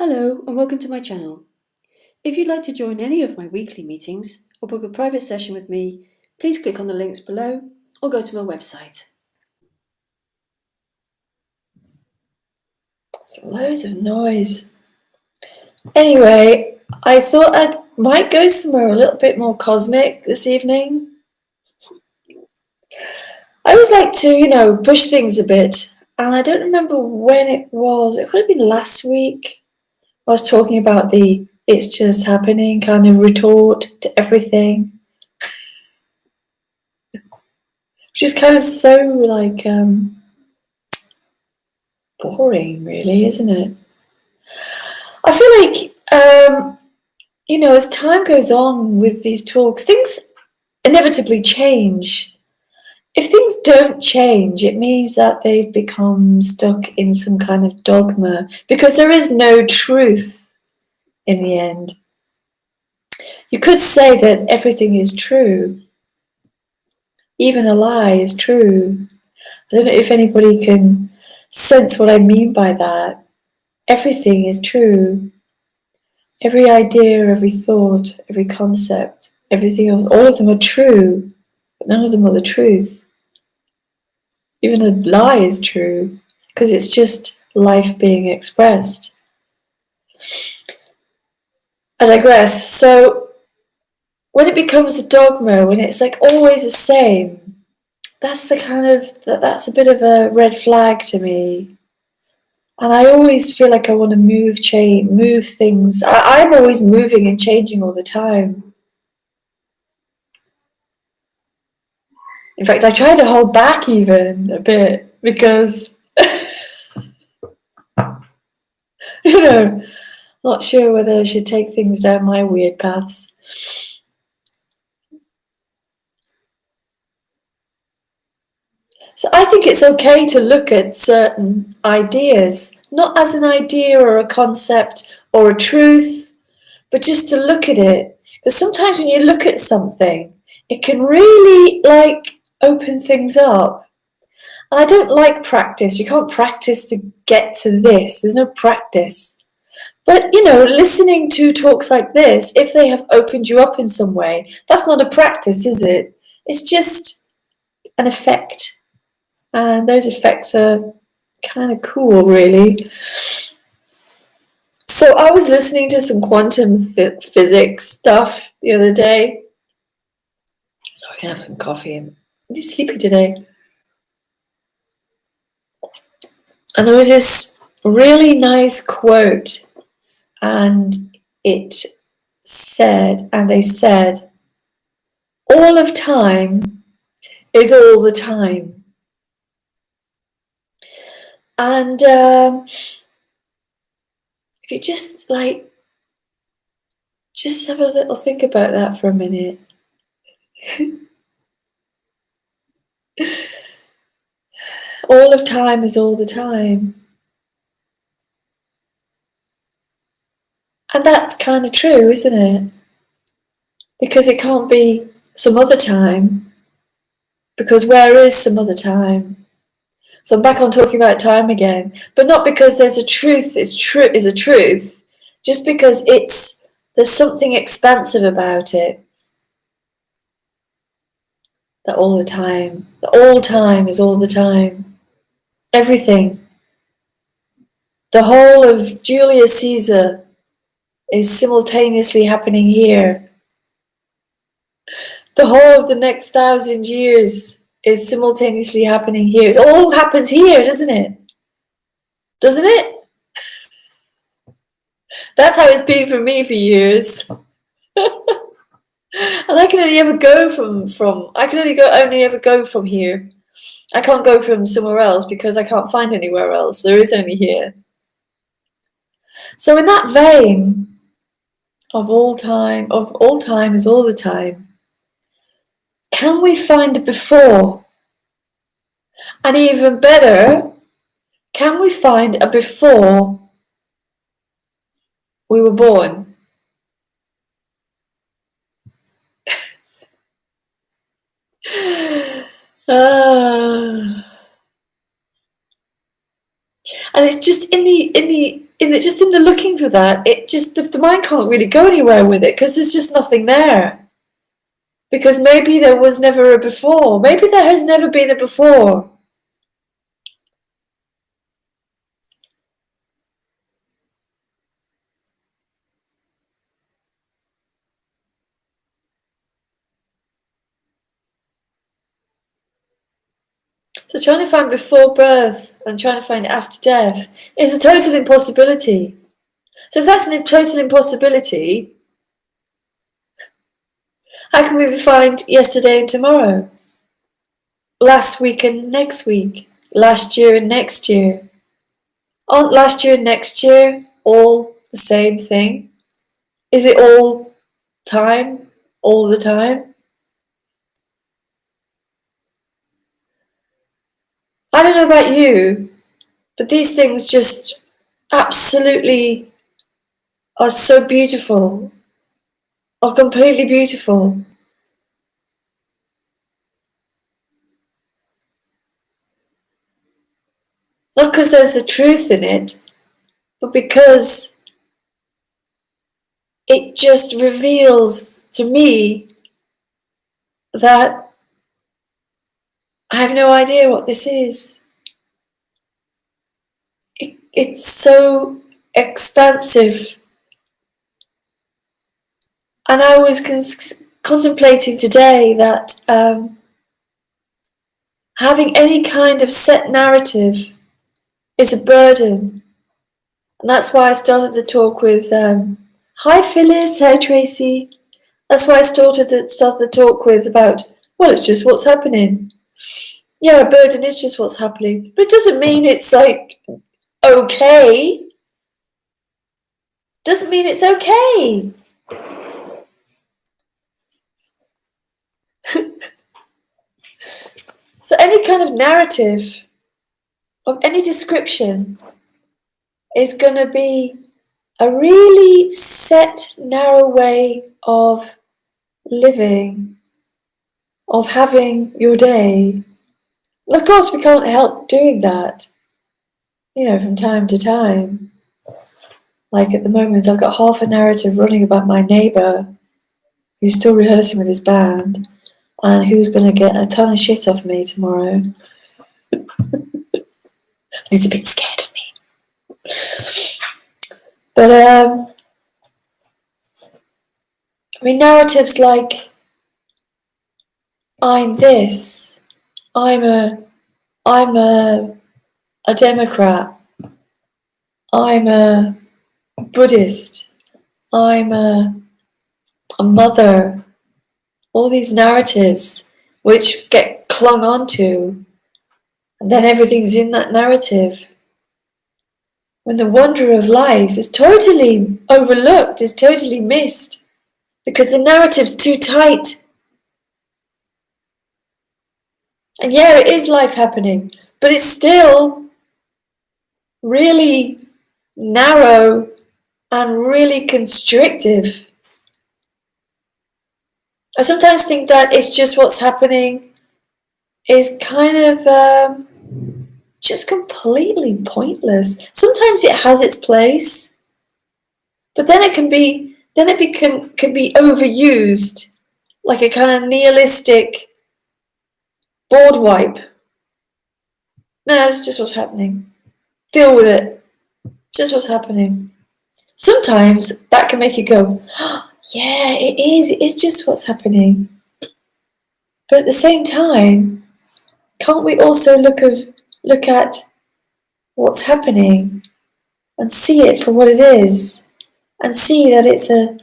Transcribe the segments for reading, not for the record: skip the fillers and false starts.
Hello and welcome to my channel. If you'd like to join any of my weekly meetings or book a private session with me, please click on the links below or go to my website. There's loads of noise. Anyway, I thought I might go somewhere a little bit more cosmic this evening. I always like to, push things a bit, and I don't remember when it was. It could have been last week. I was talking about the "it's just happening" kind of retort to everything, which is kind of so boring, really, isn't it? I feel like as time goes on with these talks, things inevitably change. If things don't change, it means that they've become stuck in some kind of dogma because there is no truth in the end. You could say that everything is true. Even a lie is true. I don't know if anybody can sense what I mean by that. Everything is true. Every idea, every thought, every concept, everything, all of them are true, but none of them are the truth. Even a lie is true, because it's just life being expressed. I digress. So, when it becomes a dogma, when it's like always the same, that's a bit of a red flag to me. And I always feel like I want to move things. I'm always moving and changing all the time. In fact, I try to hold back even a bit because, not sure whether I should take things down my weird paths. So I think it's okay to look at certain ideas, not as an idea or a concept or a truth, but just to look at it. Because sometimes when you look at something, it can really open things up. And I don't like practice. You can't practice to get to this. There's no practice. But, listening to talks like this, if they have opened you up in some way, that's not a practice, is it? It's just an effect. And those effects are kind of cool, really. So I was listening to some quantum physics stuff the other day. So I can have some coffee. I'm sleepy today. And there was this really nice quote, and they said, all of time is all the time. And if you just have a little think about that for a minute. All of time is all the time. And that's kind of true, isn't it? Because it can't be some other time. Because where is some other time? So I'm back on talking about time again. But not because there's a truth, is a truth. Just because there's something expansive about it. That all time is all the time. Everything. The whole of Julius Caesar is simultaneously happening here. The whole of the next 1,000 years is simultaneously happening here. It all happens here, doesn't it? Doesn't it? That's how it's been for me for years. And I can only ever go only ever go from here. I can't go from somewhere else because I can't find anywhere else. There is only here. So in that vein of all time is all the time, can we find a before? And even better, can we find a before we were born? And And it's just in the looking for that, it just the mind can't really go anywhere with it because there's just nothing there. Because maybe there was never a before. Maybe there has never been a before. So trying to find before birth and trying to find after death is a total impossibility. So if that's a total impossibility, how can we find yesterday and tomorrow? Last week and next week? Last year and next year? Aren't last year and next year all the same thing? Is it all time, all the time? I don't know about you, but these things just absolutely are so beautiful, are completely beautiful. Not because there's a truth in it, but because it just reveals to me that I have no idea what this is. It's so expansive. And I was contemplating today that having any kind of set narrative is a burden. And that's why I started the talk with, hi Phyllis, hi Tracy. That's why I started the talk with about, well, it's just what's happening. Yeah, a burden is just what's happening. But it doesn't mean it's like, okay. Doesn't mean it's okay. So any kind of narrative of any description is going to be a really set, narrow way of living, of having your day. And of course, we can't help doing that, from time to time. Like at the moment, I've got half a narrative running about my neighbour who's still rehearsing with his band and who's going to get a ton of shit off me tomorrow. He's a bit scared of me. But, narratives like, I'm this, I'm a Democrat, I'm a Buddhist, I'm a mother, all these narratives which get clung onto, and then everything's in that narrative. When the wonder of life is totally overlooked, is totally missed, because the narrative's too tight. And yeah, it is life happening, but it's still really narrow and really constrictive. I sometimes think that it's just what's happening is kind of just completely pointless. Sometimes it has its place, but then it can be overused, like a kind of nihilistic board wipe. No, that's just what's happening. Deal with it. It's just what's happening. Sometimes that can make you go, oh, yeah, it is. It is just what's happening. But at the same time, can't we also look at what's happening and see it for what it is, and see that it's a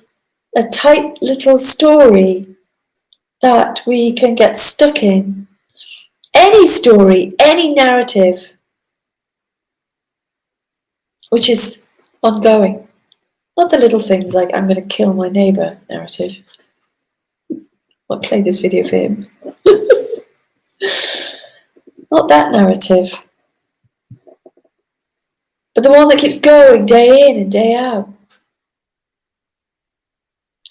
tight little story that we can get stuck in. Any story, any narrative, which is ongoing. Not the little things like I'm going to kill my neighbour narrative. I'll play this video for him. Not that narrative. But the one that keeps going day in and day out.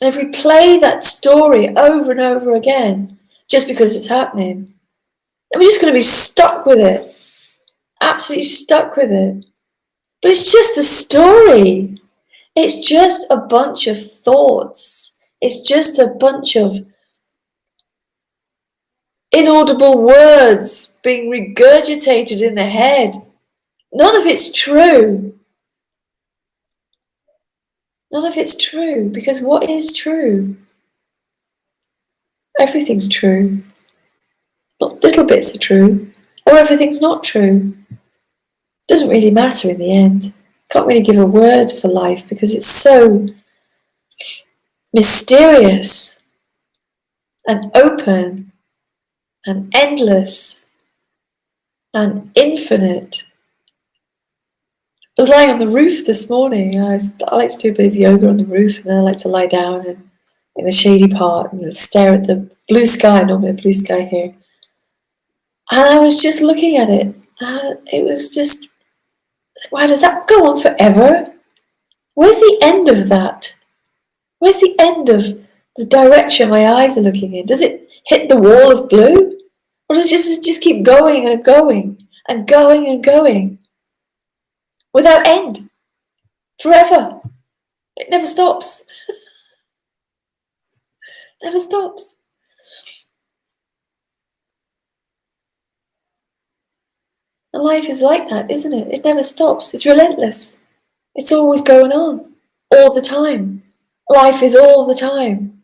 And if we play that story over and over again, just because it's happening, then we're just going to be stuck with it. Absolutely stuck with it. But it's just a story. It's just a bunch of thoughts. It's just a bunch of inaudible words being regurgitated in the head. None of it's true. None of it's true, because what is true? Everything's true. Not little bits are true, or everything's not true. Doesn't really matter in the end. Can't really give a word for life because it's so mysterious and open and endless and infinite. I was lying on the roof this morning. I like to do a bit of yoga on the roof, and then I like to lie down and in the shady part and stare at the blue sky, normally a blue sky here. And I was just looking at it. It was just, why does that go on forever? Where's the end of that? Where's the end of the direction my eyes are looking in? Does it hit the wall of blue? Or does it just keep going and going and going and going? Without end. Forever. It never stops. Never stops. And life is like that, isn't it? It never stops. It's relentless. It's always going on. All the time. Life is all the time.